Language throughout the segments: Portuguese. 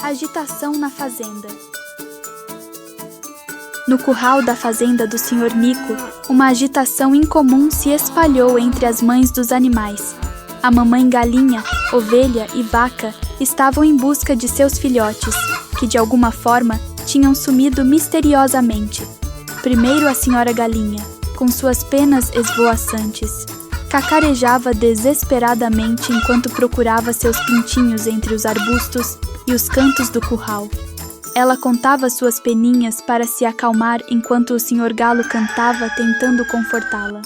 Agitação na fazenda. No curral da fazenda do Sr. Nico, uma agitação incomum se espalhou entre as mães dos animais. A mamãe galinha, ovelha e vaca estavam em busca de seus filhotes, que de alguma forma tinham sumido misteriosamente. Primeiro a senhora galinha, com suas penas esvoaçantes, cacarejava desesperadamente enquanto procurava seus pintinhos entre os arbustos e os cantos do curral. Ela contava suas peninhas para se acalmar enquanto o senhor galo cantava tentando confortá-la.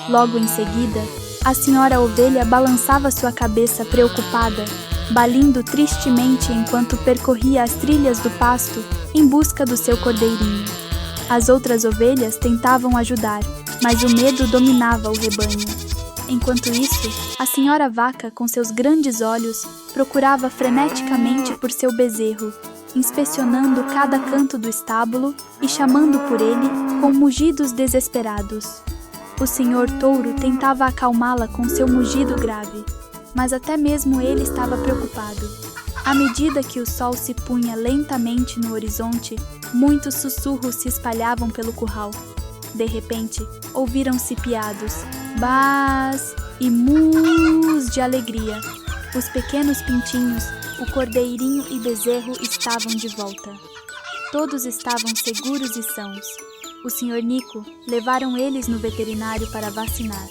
Logo em seguida, a senhora ovelha balançava sua cabeça preocupada, balindo tristemente enquanto percorria as trilhas do pasto em busca do seu cordeirinho. As outras ovelhas tentavam ajudar, mas o medo dominava o rebanho. Enquanto isso, a senhora vaca, com seus grandes olhos, procurava freneticamente por seu bezerro, inspecionando cada canto do estábulo e chamando por ele com mugidos desesperados. O senhor touro tentava acalmá-la com seu mugido grave, mas até mesmo ele estava preocupado. À medida que o sol se punha lentamente no horizonte, muitos sussurros se espalhavam pelo curral. De repente, ouviram-se piados, bás e mus de alegria. Os pequenos pintinhos, o cordeirinho e bezerro estavam de volta. Todos estavam seguros e sãos. O Sr. Nico levaram eles no veterinário para vacinar.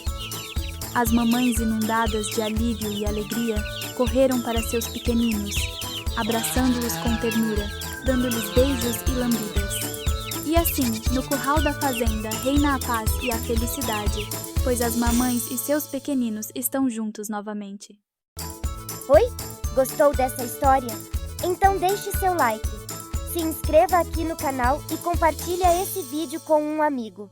As mamães inundadas de alívio e alegria correram para seus pequeninos, abraçando-os com ternura, dando-lhes beijos e lambidas. E assim, no curral da fazenda reina a paz e a felicidade, pois as mamães e seus pequeninos estão juntos novamente. Oi? Gostou dessa história? Então deixe seu like, se inscreva aqui no canal e compartilhe esse vídeo com um amigo.